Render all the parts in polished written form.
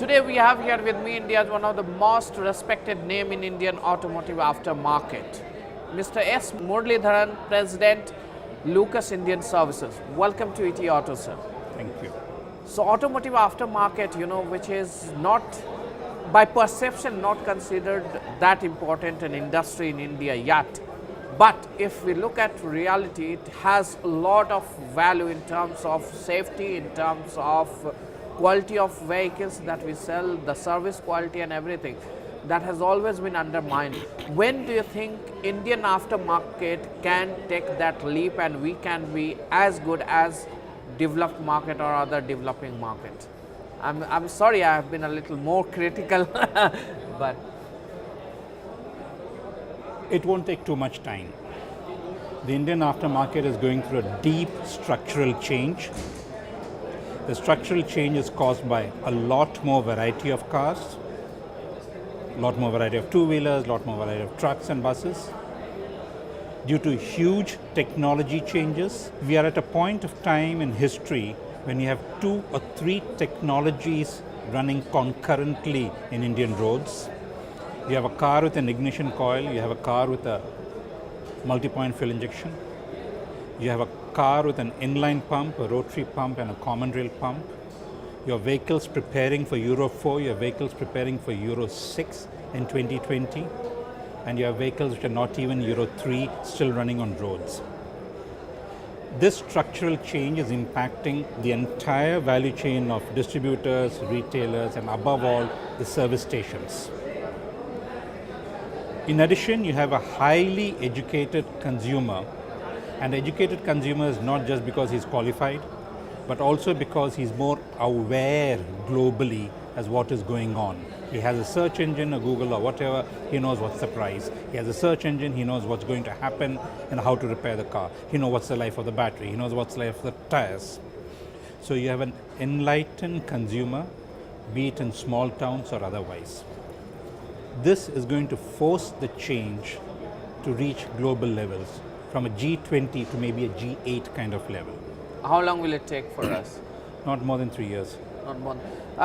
Today we have here with me India's one of the most respected name in Indian automotive aftermarket, Mr. S. Muralidharan, President, Lucas Indian Services. Welcome to ET Auto, sir. Thank you. So automotive aftermarket, which is not, by perception, not considered that important an industry in India yet. But if we look at reality, it has a lot of value in terms of safety, in terms of quality of vehicles that we sell, the service quality and everything. That has always been undermined. When do you think Indian aftermarket can take that leap and we can be as good as developed market or other developing market? I'm sorry, I have been a little more critical, but it won't take too much time. The Indian aftermarket is going through a deep structural change. The structural change is caused by a lot more variety of cars, a lot more variety of two-wheelers, a lot more variety of trucks and buses. Due to huge technology changes, we are at a point of time in history when you have 2 or 3 technologies running concurrently in Indian roads. You have a car with an ignition coil, you have a car with a multi-point fuel injection, you have a car with an inline pump, a rotary pump and a common rail pump. Your vehicles preparing for Euro 4, your vehicles preparing for Euro 6 in 2020, and you have vehicles which are not even Euro 3 still running on roads. This structural change is impacting the entire value chain of distributors, retailers, and above all, the service stations. In addition, you have a highly educated consumer, and educated consumer is not just because he's qualified, but also because he's more aware globally as what is going on. He has a search engine, a Google or whatever, he knows what's the price. He has a search engine, he knows what's going to happen and how to repair the car. He knows what's the life of the battery, he knows what's the life of the tires. So you have an enlightened consumer, be it in small towns or otherwise. This is going to force the change to reach global levels, from a G20 to maybe a G8 kind of level. how long will it take for us? Not more than 3 years. Not more.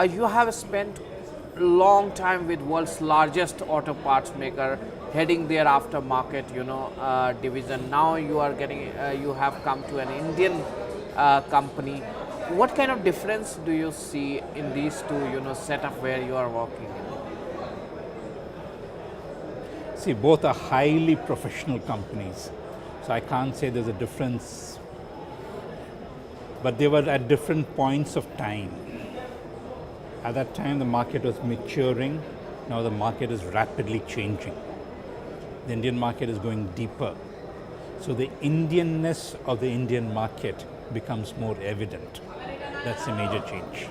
You have spent long time with world's largest auto parts maker, heading their aftermarket, division. Now you are getting, you have come to an Indian company. What kind of difference do you see in these two, setup where you are working? See, both are highly professional companies, so I can't say there's a difference, but they were at different points of time. At that time, the market was maturing. Now the market is rapidly changing. The Indian market is going deeper. So the Indianness of the Indian market becomes more evident. That's a major change.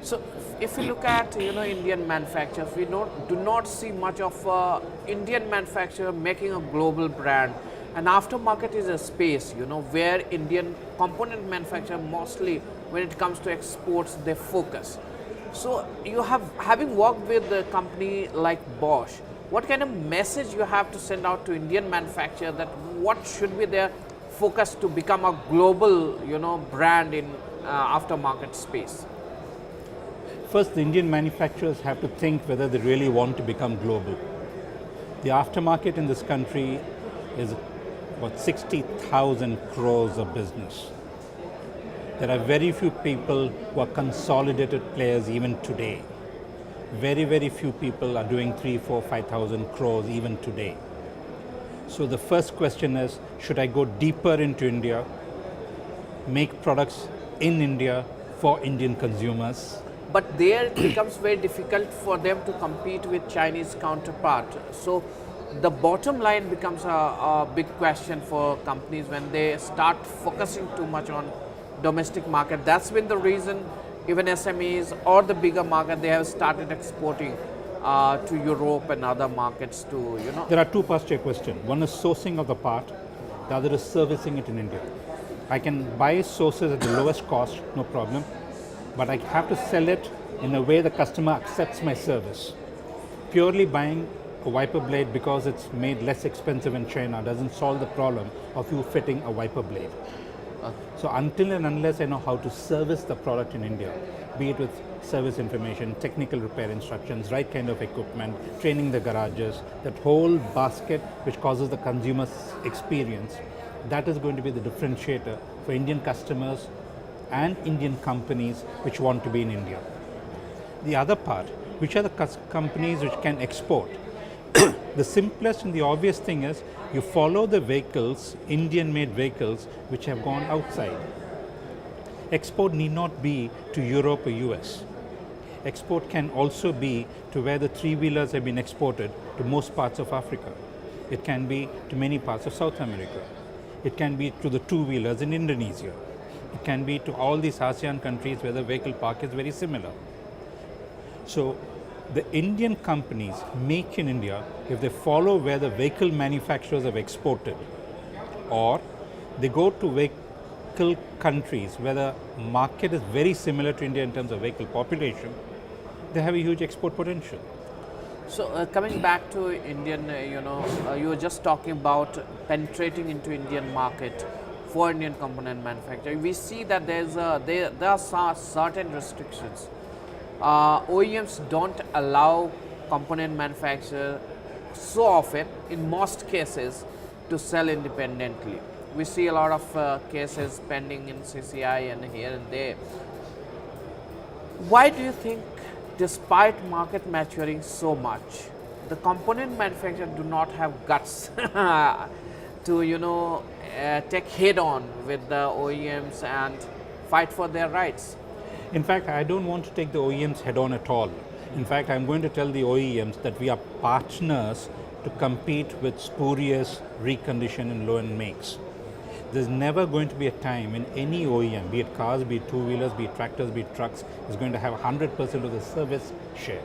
So if we look at, Indian manufacturers, we do not see much of Indian manufacturer making a global brand. And aftermarket is a space, where Indian component manufacturer mostly, when it comes to exports, they focus. So you having worked with a company like Bosch, what kind of message you have to send out to Indian manufacturer that what should be their focus to become a global, brand in aftermarket space? First, the Indian manufacturers have to think whether they really want to become global. The aftermarket in this country is about 60,000 crores of business. There are very few people who are consolidated players even today. Very, very few people are doing 3, 4, 5,000 crores even today. So the first question is, should I go deeper into India, make products in India for Indian consumers? But there it becomes very difficult for them to compete with Chinese counterpart. So the bottom line becomes a big question for companies when they start focusing too much on domestic market. That's been the reason even SMEs or the bigger market, they have started exporting to Europe and other markets too, There are 2 parts to your question. One is sourcing of the part, the other is servicing it in India. I can buy sources at the lowest cost, no problem, but I have to sell it in a way the customer accepts my service. Purely buying a wiper blade because it's made less expensive in China doesn't solve the problem of you fitting a wiper blade. So until and unless I know how to service the product in India, be it with service information, technical repair instructions, right kind of equipment, training the garages, that whole basket which causes the consumer's experience, that is going to be the differentiator for Indian customers and Indian companies which want to be in India. The other part, which are the companies which can export? The simplest and the obvious thing is you follow the vehicles, Indian made vehicles, which have gone outside. Export need not be to Europe or US. Export can also be to where the three-wheelers have been exported to most parts of Africa. It can be to many parts of South America. It can be to the two-wheelers in Indonesia. It can be to all these ASEAN countries where the vehicle park is very similar. So the Indian companies make in India, if they follow where the vehicle manufacturers have exported, or they go to vehicle countries where the market is very similar to India in terms of vehicle population, they have a huge export potential. So coming back to Indian, you were just talking about penetrating into Indian market for Indian component manufacturing. We see that there are certain restrictions. OEMs don't allow component manufacturer so often, in most cases, to sell independently. We see a lot of cases pending in CCI and here and there. Why do you think, despite market maturing so much, the component manufacturers do not have guts to take head on with the OEMs and fight for their rights? In fact, I don't want to take the OEMs head on at all. In fact, I'm going to tell the OEMs that we are partners to compete with spurious, reconditioned and low-end makes. There's never going to be a time in any OEM, be it cars, be it two-wheelers, be it tractors, be it trucks, is going to have 100% of the service share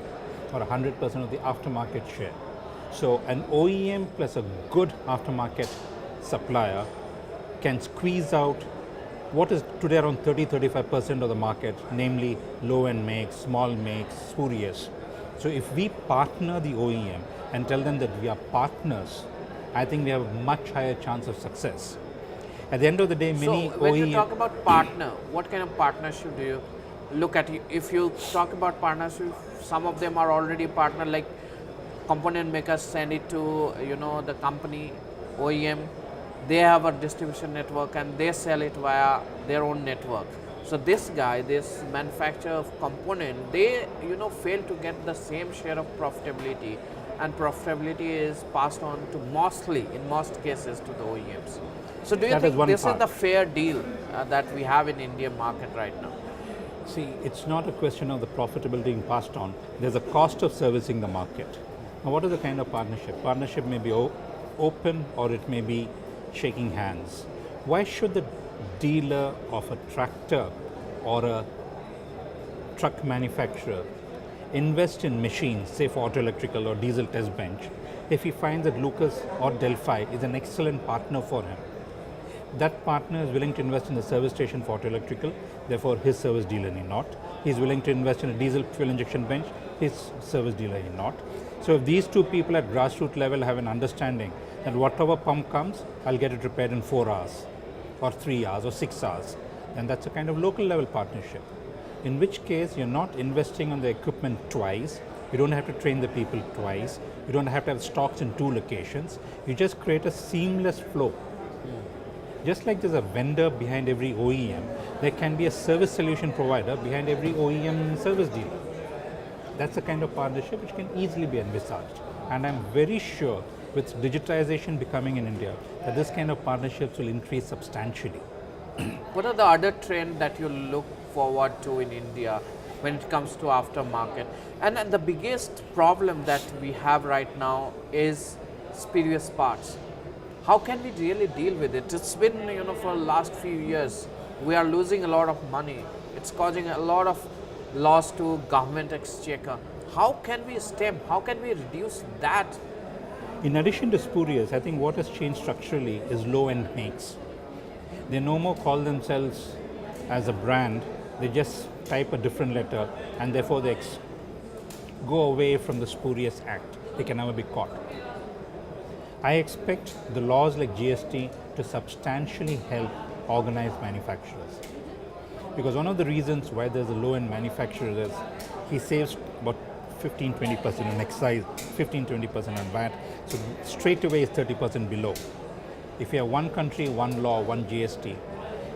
or 100% of the aftermarket share. So an OEM plus a good aftermarket supplier can squeeze out what is today around 30-35% of the market, namely low-end makes, small makes, spurious. So if we partner the OEM and tell them that we are partners, I think we have a much higher chance of success. At the end of the day, many So when you talk about partner, what kind of partnership do you look at? If you talk about partnership, some of them are already partner, like component makers send it to the company, OEM. They have a distribution network and they sell it via their own network. So this manufacturer of component, they fail to get the same share of profitability, and profitability is passed on to in most cases, to the OEMs. So do you think this is the fair deal that we have in Indian market right now? See, it's not a question of the profitability being passed on. There's a cost of servicing the market. Now, what is the kind of partnership? Partnership may be open or it may be shaking hands. Why should the dealer of a tractor or a truck manufacturer invest in machines, say for auto electrical or diesel test bench, if he finds that Lucas or Delphi is an excellent partner for him? That partner is willing to invest in the service station for auto electrical, therefore his service dealer need not. He's willing to invest in a diesel fuel injection bench, his service dealer need not. So if these two people at grassroots level have an understanding that whatever pump comes, I'll get it repaired in 4 hours or 3 hours or 6 hours, then that's a kind of local level partnership. In which case you're not investing on the equipment twice, you don't have to train the people twice, you don't have to have stocks in 2 locations, you just create a seamless flow. Just like there's a vendor behind every OEM, there can be a service solution provider behind every OEM service dealer. That's the kind of partnership which can easily be envisaged. And I'm very sure with digitization becoming in India, that this kind of partnerships will increase substantially. What are the other trends that you look forward to in India when it comes to aftermarket? And the biggest problem that we have right now is spurious parts. How can we really deal with it? It's been, for the last few years, we are losing a lot of money. It's causing a lot of loss to government exchequer. How can we stem? How can we reduce that? In addition to spurious, I think what has changed structurally is low-end makes. They no more call themselves as a brand, they just type a different letter and therefore they go away from the spurious act. They can never be caught. I expect the laws like GST to substantially help organized manufacturers. Because one of the reasons why there's a low-end manufacturer is he saves about 15-20% on excise, 15-20% on VAT, so straight away is 30% below. If you have one country, one law, one GST,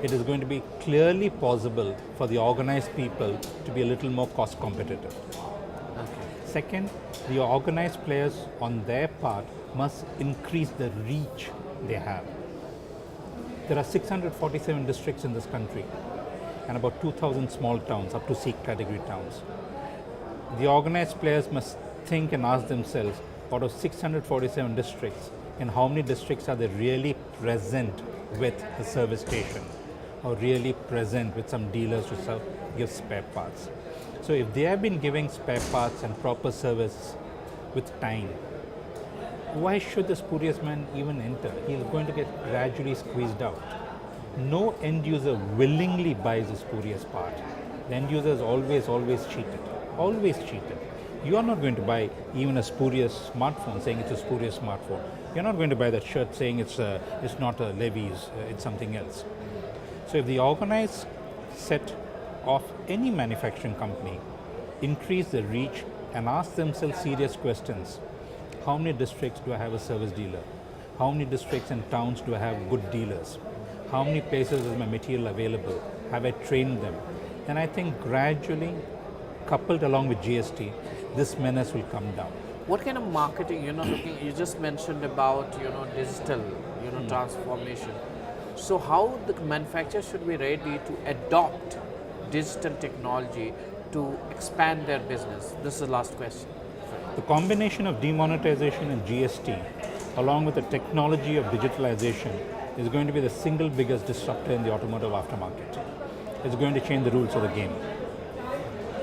it is going to be clearly possible for the organized people to be a little more cost competitive. Okay. Second, the organized players on their part must increase the reach they have. There are 647 districts in this country and about 2,000 small towns, up to C category towns. The organized players must think and ask themselves, out of 647 districts, in how many districts are they really present with a service station or really present with some dealers to give spare parts. So if they have been giving spare parts and proper service with time, why should the spurious man even enter? He is going to get gradually squeezed out. No end user willingly buys a spurious part. The end user is always cheated. Always cheated. You are not going to buy even a spurious smartphone saying it's a spurious smartphone. You're not going to buy that shirt saying it's not a Levi's, it's something else. So if the organized set of any manufacturing company increase the reach and ask themselves serious questions, how many districts do I have a service dealer? How many districts and towns do I have good dealers? How many places is my material available? Have I trained them? Then I think gradually, coupled along with GST, this menace will come down. What kind of marketing, you just mentioned about, digital, transformation. So how the manufacturers should be ready to adopt digital technology to expand their business? This is the last question. The combination of demonetisation and GST, along with the technology of digitalization, is going to be the single biggest disruptor in the automotive aftermarket. It's going to change the rules of the game.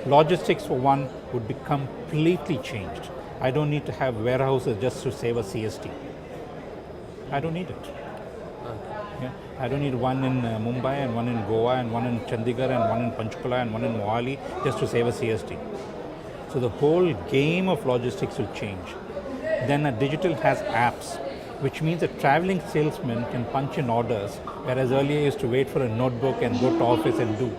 Logistics, for one, would be completely changed. I don't need to have warehouses just to save a CST. I don't need it. Yeah. I don't need one in Mumbai and one in Goa and one in Chandigarh and one in Panchkula and one in Mohali just to save a CST. So the whole game of logistics will change. Then a digital has apps, which means a traveling salesman can punch in orders, whereas earlier he used to wait for a notebook and go to office and do.